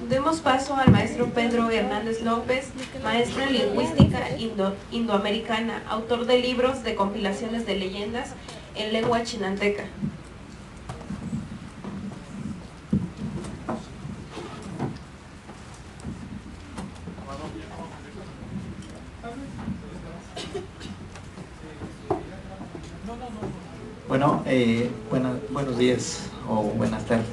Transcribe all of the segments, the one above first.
Demos paso al maestro Pedro Hernández López, maestro en lingüística indoamericana, autor de libros de compilaciones de leyendas en lengua chinanteca. Bueno, buenos días o buenas tardes.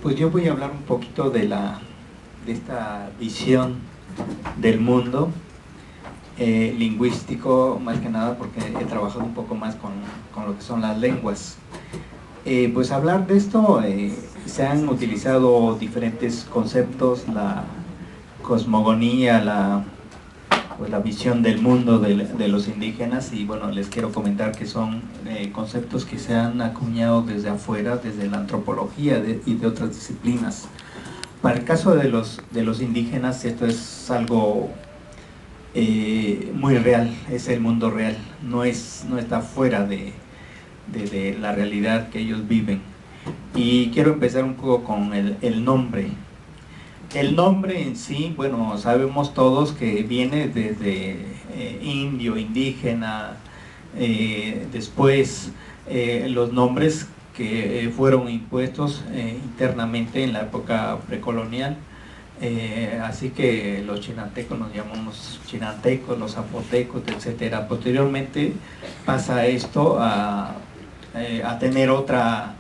Pues yo voy a hablar un poquito de esta visión del mundo lingüístico, más que nada porque he trabajado un poco más con lo que son las lenguas. Pues hablar de esto, se han utilizado diferentes conceptos, la cosmogonía, la visión del mundo de los indígenas, y bueno, les quiero comentar que son conceptos que se han acuñado desde afuera, desde la antropología y de otras disciplinas. Para el caso de los indígenas, esto es algo muy real, es el mundo real, no está fuera de la realidad que ellos viven. Y quiero empezar un poco con el nombre. El nombre en sí, bueno, sabemos todos que viene desde indio, indígena, después los nombres que fueron impuestos internamente en la época precolonial, así que los chinantecos nos llamamos chinantecos, los zapotecos, etcétera. Posteriormente pasa esto a tener otra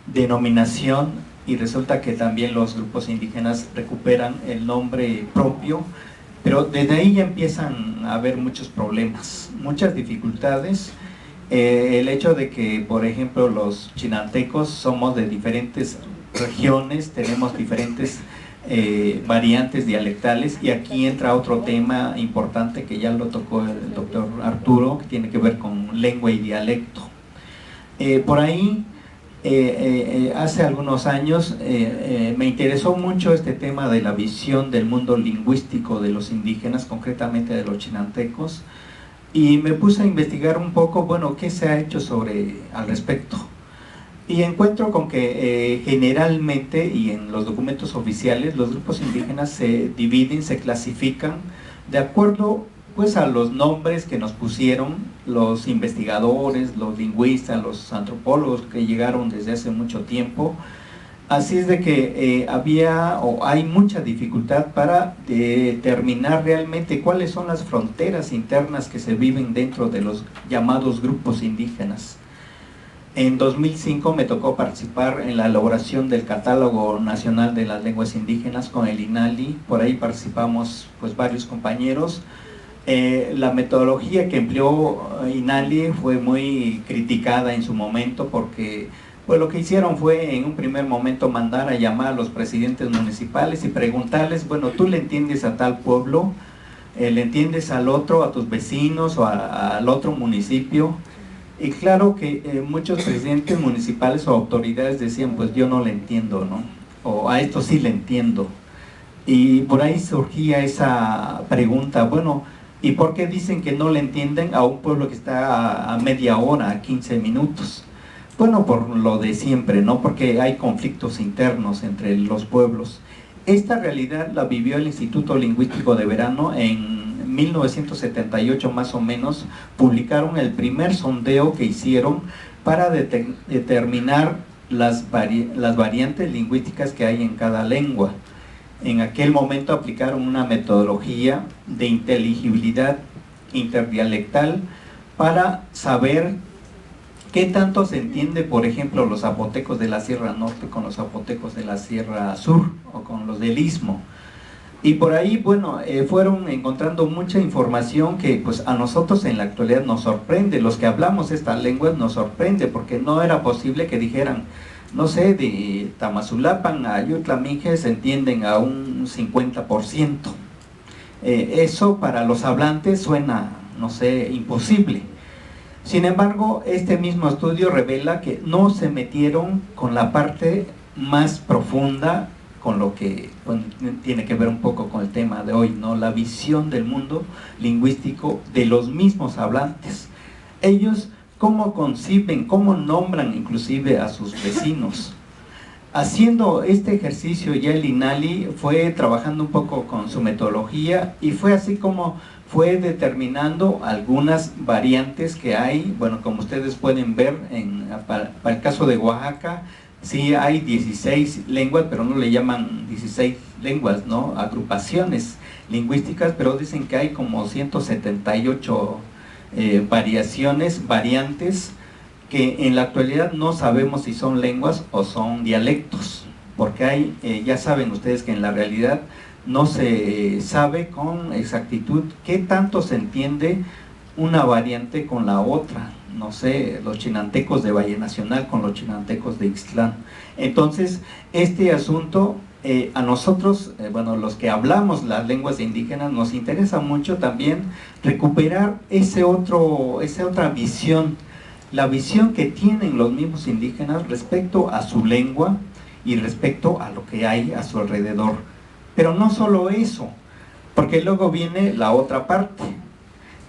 denominación, y resulta que también los grupos indígenas recuperan el nombre propio, pero desde ahí ya empiezan a haber muchos problemas, muchas dificultades. El hecho de que, por ejemplo, los chinantecos somos de diferentes regiones, tenemos diferentes variantes dialectales, y aquí entra otro tema importante que ya lo tocó el doctor Arturo, que tiene que ver con lengua y dialecto. Por ahí, hace algunos años me interesó mucho este tema de la visión del mundo lingüístico de los indígenas, concretamente de los chinantecos, y me puse a investigar un poco, bueno, qué se ha hecho al respecto. Y encuentro con que generalmente, y en los documentos oficiales, los grupos indígenas se dividen, se clasifican de acuerdo pues a los nombres que nos pusieron los investigadores, los lingüistas, los antropólogos que llegaron desde hace mucho tiempo. Así es de que hay mucha dificultad para determinar realmente cuáles son las fronteras internas que se viven dentro de los llamados grupos indígenas. En 2005 me tocó participar en la elaboración del Catálogo Nacional de las Lenguas Indígenas con el INALI. Por ahí participamos pues varios compañeros. La metodología que empleó INALI fue muy criticada en su momento, porque pues lo que hicieron fue en un primer momento mandar a llamar a los presidentes municipales y preguntarles, bueno, ¿tú le entiendes a tal pueblo? ¿Le entiendes al otro, a tus vecinos o al otro municipio? Y claro que muchos presidentes municipales o autoridades decían, pues yo no le entiendo, ¿no? O a esto sí le entiendo. Y por ahí surgía esa pregunta, bueno, ¿y por qué dicen que no le entienden a un pueblo que está a media hora, a 15 minutos? Bueno, por lo de siempre, ¿no? Porque hay conflictos internos entre los pueblos. Esta realidad la vivió el Instituto Lingüístico de Verano en 1978 más o menos. Publicaron el primer sondeo que hicieron para determinar las variantes lingüísticas que hay en cada lengua. En aquel momento aplicaron una metodología de inteligibilidad interdialectal para saber qué tanto se entiende, por ejemplo, los zapotecos de la Sierra Norte con los zapotecos de la Sierra Sur o con los del Istmo. Y por ahí, bueno, fueron encontrando mucha información que pues a nosotros en la actualidad nos sorprende. Los que hablamos estas lenguas nos sorprende, porque no era posible que dijeran, no sé, de Tamazulapan a Ayutla-Minje se entienden a un 50%. Eso para los hablantes suena, no sé, imposible. Sin embargo, este mismo estudio revela que no se metieron con la parte más profunda, con lo que tiene que ver un poco con el tema de hoy, ¿no? La visión del mundo lingüístico de los mismos hablantes. Ellos, ¿cómo conciben, cómo nombran inclusive a sus vecinos? haciendo este ejercicio ya el INALI fue trabajando un poco con su metodología y fue así como fue determinando algunas variantes que hay. Bueno, como ustedes pueden ver, para el caso de Oaxaca, sí hay 16 lenguas, pero no le llaman 16 lenguas, ¿no? Agrupaciones lingüísticas, pero dicen que hay como 178 variantes, que en la actualidad no sabemos si son lenguas o son dialectos, porque hay, ya saben ustedes que en la realidad no se sabe con exactitud qué tanto se entiende una variante con la otra. No sé, los chinantecos de Valle Nacional con los chinantecos de Ixtlán. Entonces, este asunto a nosotros, bueno, los que hablamos las lenguas indígenas, nos interesa mucho también recuperar esa otra visión, la visión que tienen los mismos indígenas respecto a su lengua y respecto a lo que hay a su alrededor. Pero no solo eso, porque luego viene la otra parte,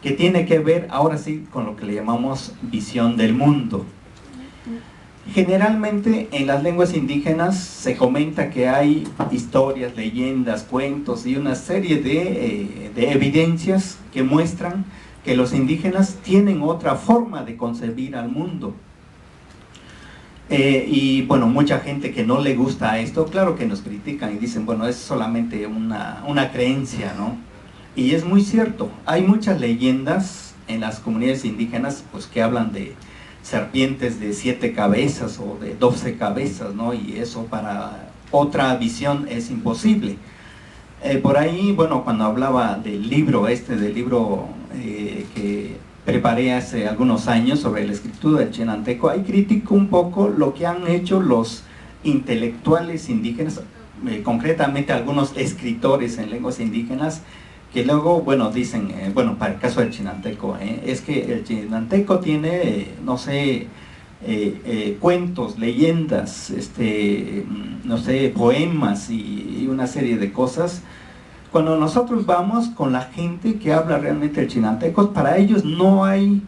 que tiene que ver ahora sí con lo que le llamamos visión del mundo. Generalmente en las lenguas indígenas se comenta que hay historias, leyendas, cuentos y una serie de evidencias que muestran que los indígenas tienen otra forma de concebir al mundo. Y bueno, mucha gente que no le gusta esto, claro que nos critican y dicen, bueno, es solamente una creencia, ¿no? Y es muy cierto, hay muchas leyendas en las comunidades indígenas pues que hablan de serpientes de 7 cabezas o de 12 cabezas, ¿no? Y eso para otra visión es imposible. Por ahí, bueno, cuando hablaba del libro que preparé hace algunos años sobre la escritura del chinanteco, ahí critico un poco lo que han hecho los intelectuales indígenas, concretamente algunos escritores en lenguas indígenas, que luego, bueno, dicen, bueno, para el caso del chinanteco, es que el chinanteco tiene, no sé, cuentos, leyendas, no sé, poemas y una serie de cosas. Cuando nosotros vamos con la gente que habla realmente el chinanteco, para ellos no hay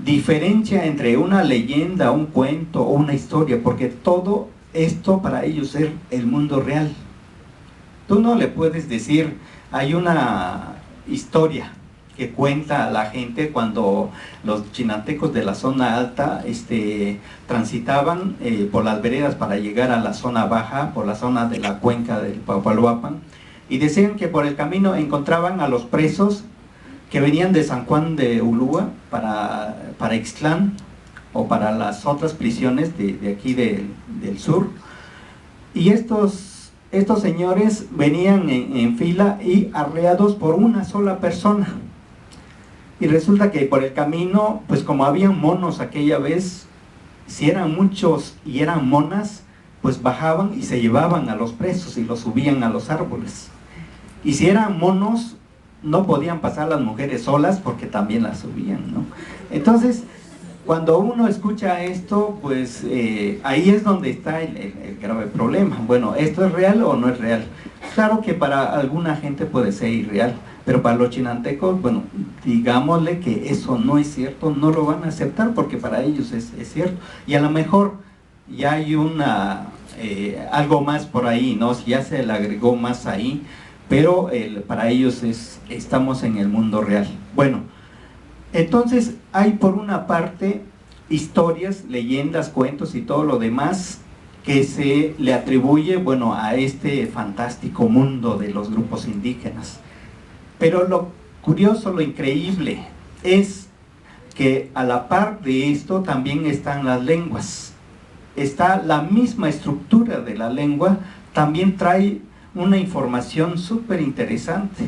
diferencia entre una leyenda, un cuento o una historia, porque todo esto para ellos es el mundo real. Tú no le puedes decir, hay una historia que cuenta a la gente cuando los chinantecos de la zona alta transitaban por las veredas para llegar a la zona baja, por la zona de la cuenca del Papaloapan, y decían que por el camino encontraban a los presos que venían de San Juan de Ulúa para Ixtlán o para las otras prisiones de aquí del sur, y estos señores venían en fila y arreados por una sola persona. Y resulta que por el camino, pues como había monos aquella vez, si eran muchos y eran monas, pues bajaban y se llevaban a los presos y los subían a los árboles. Y si eran monos, no podían pasar las mujeres solas porque también las subían, ¿no? Entonces, cuando uno escucha esto, pues ahí es donde está el grave problema. Bueno, ¿esto es real o no es real? Claro que para alguna gente puede ser irreal, pero para los chinantecos, bueno, digámosle que eso no es cierto, no lo van a aceptar porque para ellos es cierto. Y a lo mejor ya hay algo más por ahí, ¿no? Ya se le agregó más ahí, pero para ellos estamos en el mundo real. Bueno, entonces hay por una parte historias, leyendas, cuentos y todo lo demás que se le atribuye, bueno, a este fantástico mundo de los grupos indígenas. Pero lo curioso, lo increíble es que a la par de esto también están las lenguas. Está la misma estructura de la lengua, también trae una información súper interesante.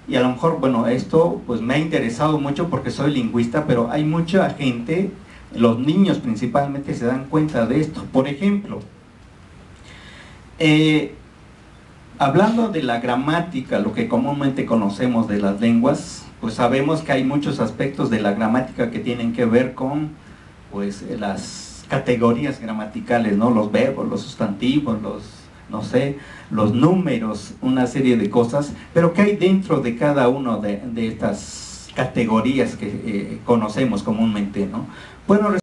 Y a lo mejor, bueno, esto pues me ha interesado mucho porque soy lingüista, pero hay mucha gente, los niños principalmente, se dan cuenta de esto. Por ejemplo, hablando de la gramática, lo que comúnmente conocemos de las lenguas, pues sabemos que hay muchos aspectos de la gramática que tienen que ver con pues las categorías gramaticales, ¿no? Los verbos, los sustantivos, no sé, los números, una serie de cosas, pero ¿qué hay dentro de cada una de estas categorías que conocemos comúnmente, ¿no? Bueno,